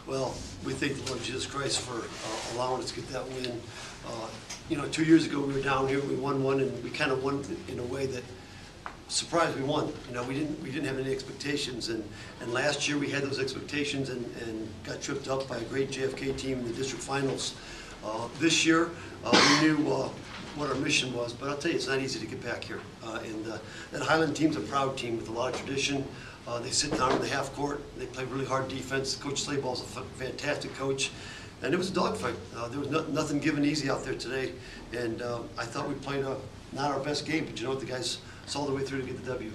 Well, we thank the Lord Jesus Christ for allowing us to get that win. 2 years ago we were down here, we won one, and we kind of won in a way that surprised we won. We didn't have any expectations, and last year we had those expectations and got tripped up by a great JFK team in the district finals. This year we knew what our mission was, but I'll tell you, it's not easy to get back here. That Hiland team's a proud team with a lot of tradition. They sit down in the half court. They play really hard defense. Coach Slayball's a fantastic coach. And it was a dogfight. There was nothing given easy out there today. And I thought we played not our best game, but you know what? The guys saw their way through to get the W.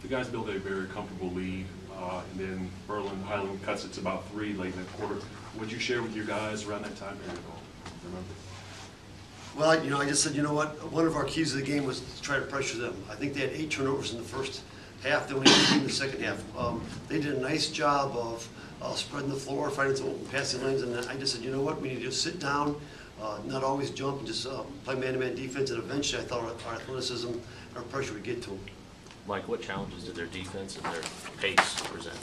The guys built a very comfortable lead, and then Berlin Hiland cuts it to about 3 late in that quarter. What did you share with your guys around that time period? Remember? Well, I just said, you know what? One of our keys of the game was to try to pressure them. I think they had 8 turnovers in the first half. They only had 3 in the second half. They did a nice job of spreading the floor, finding some open passing lanes, and I just said, you know what? We need to just sit down, not always jump, and just play man-to-man defense. And eventually, I thought our athleticism and our pressure would get to them. Mike, what challenges did their defense and their pace present?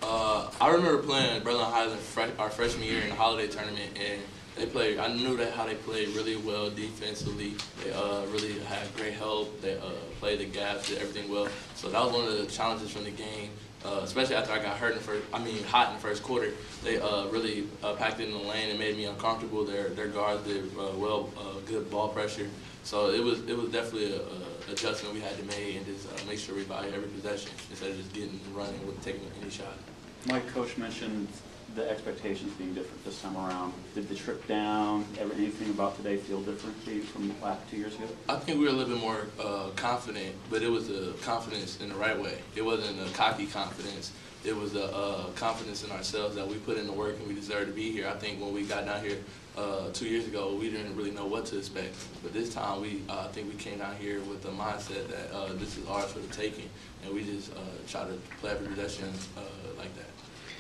I remember playing Berlin Hiland our freshman year in the holiday tournament, and they played. I knew how they played really well defensively. They really had great help. They played the gaps, did everything well. So that was one of the challenges from the game. Especially after I got hot in the first quarter. They really packed it in the lane and made me uncomfortable. Their guards did good ball pressure. So it was definitely a adjustment we had to make and just make sure we value every possession instead of just getting and running with taking any shot. Mike, Coach mentioned the expectations being different this time around. Did the trip down, anything about today feel different to you from the last 2 years ago? I think we were a little bit more confident, but it was a confidence in the right way. It wasn't a cocky confidence. It was a confidence in ourselves that we put in the work and we deserve to be here. I think when we got down here 2 years ago, we didn't really know what to expect. But this time, I think we came down here with the mindset that this is ours for the taking, and we just try to play every possession like that.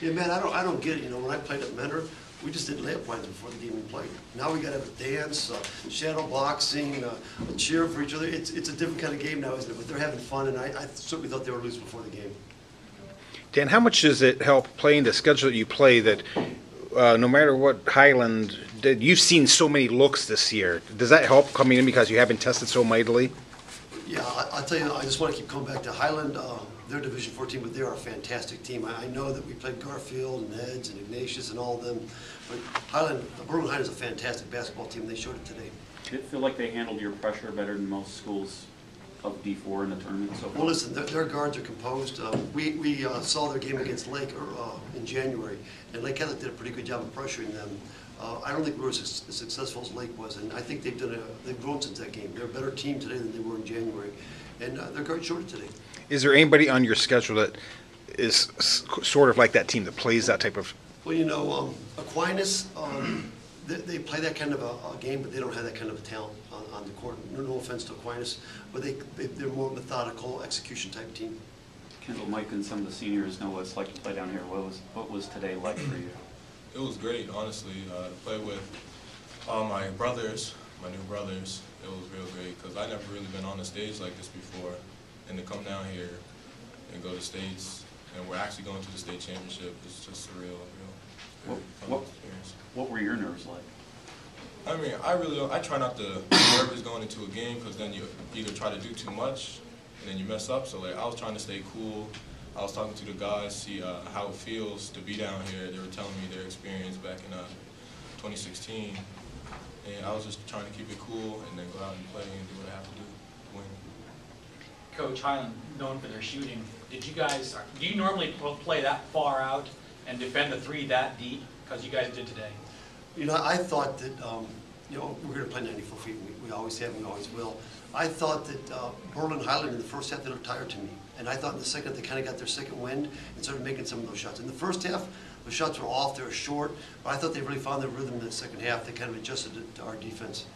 Yeah, man, I don't get it. When I played at Mentor, we just did layup lines before the game we played. Now we got to have a dance, shadow boxing, a cheer for each other. It's a different kind of game now, isn't it? But they're having fun, and I certainly thought they were loose before the game. Dan, how much does it help playing the schedule that you play that no matter what Hiland did, you've seen so many looks this year. Does that help coming in because you haven't tested so mightily? Yeah, I'll tell you, I just want to keep coming back to Hiland. They're a Division IV team, but they're a fantastic team. I know that we played Garfield and Eds and Ignatius and all of them, but Berlin Hiland is a fantastic basketball team. They showed it today. Did it feel like they handled your pressure better than most schools of D4 in the tournament so far? Well, listen, their guards are composed. We saw their game against Lake in January, and Lake Catholic did a pretty good job of pressuring them. I don't think we were as successful as Lake was, and I think they've grown since that game. They're a better team today than they were in January, and their guards showed it today. Is there anybody on your schedule that is sort of like that team that plays that type of? Well, Aquinas, they play that kind of a game, but they don't have that kind of a talent on the court. No offense to Aquinas, but they're more methodical execution type team. Kendall, Mike, and some of the seniors know what it's like to play down here. What was today like for you? It was great, honestly. To play with all my brothers, my new brothers, it was real great because I never really been on a stage like this before. And to come down here and go to states, and we're actually going to the state championship, it's just a real fun experience. What were your nerves like? I mean, I try not to be nervous going into a game because then you either try to do too much and then you mess up. So like I was trying to stay cool. I was talking to the guys, see how it feels to be down here. They were telling me their experience back in 2016, and I was just trying to keep it cool and then go out and play and do what I have to do to win. Coach Hiland, known for their shooting, do you normally play that far out and defend the 3 that deep? Because you guys did today. I thought that we're going to play 94 feet. We always have, we always will. I thought that Berlin Hiland in the first half, they looked tired to me. And I thought in the second, they kind of got their second wind and started making some of those shots. In the first half, the shots were off, they were short, but I thought they really found their rhythm in the second half. They kind of adjusted it to our defense.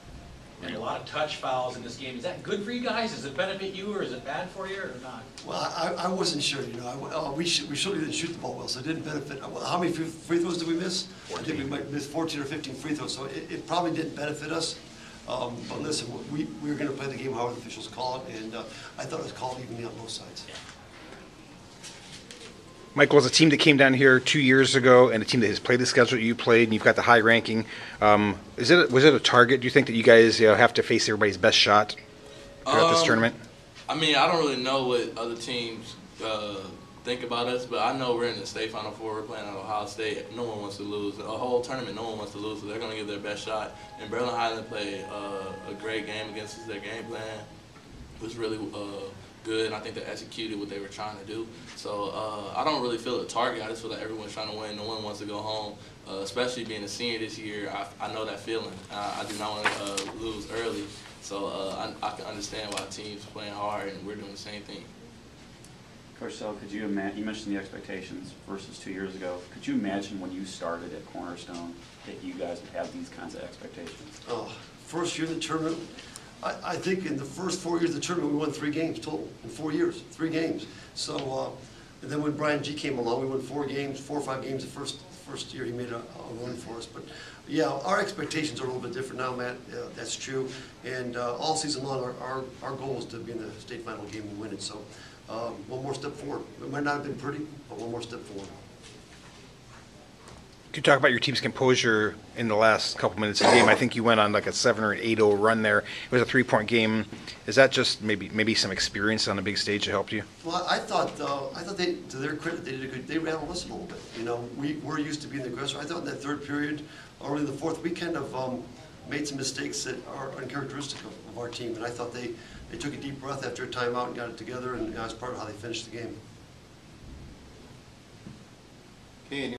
And a lot of touch fouls in this game. Is that good for you guys? Does it benefit you, or is it bad for you, or not? Well, I wasn't sure. We certainly didn't shoot the ball well, so it didn't benefit. How many free throws did we miss? 14. I think we might miss 14 or 15 free throws, so it probably didn't benefit us. But listen, we were going to play the game however the officials call it, and I thought it was called evenly on both sides. Yeah. Michael, as a team that came down here 2 years ago and a team that has played the schedule that you played, and you've got the high ranking, was it a target? Do you think that you guys have to face everybody's best shot throughout this tournament? I mean, I don't really know what other teams think about us, but I know we're in the state Final Four. We're playing at Ohio State. No one wants to lose. A whole tournament, no one wants to lose, so they're going to give their best shot. And Berlin Hiland played a great game against us. Their game plan was really good, and I think they executed what they were trying to do. So I don't really feel a target. I just feel like everyone's trying to win. No one wants to go home, especially being a senior this year. I know that feeling. I do not want to lose early. So I can understand why teams are playing hard, and we're doing the same thing. Coach Selle, could you imagine, you mentioned the expectations versus 2 years ago. Could you imagine when you started at Cornerstone that you guys would have these kinds of expectations? First year of the tournament, I think in the first 4 years of the tournament, we won 3 games total in 4 years, 3 games. So, and then when Brian G came along, we won 4 or 5 games the first year he made a run for us. But yeah, our expectations are a little bit different now, Matt. That's true. And all season long, our goal is to be in the state final game and win it. So one more step forward. It might not have been pretty, but one more step forward. Could you talk about your team's composure in the last couple minutes of the game? I think you went on like a 7 or an 8-0 run there. It was a 3-point game. Is that just maybe some experience on a big stage that helped you? Well, I thought they, to their credit, they did a good. They rattled us a little bit. You know, we're used to being the aggressor. I thought in that third period, or in the fourth, we kind of made some mistakes that are uncharacteristic of our team. And I thought they took a deep breath after a timeout and got it together, and that's part of how they finished the game. Okay.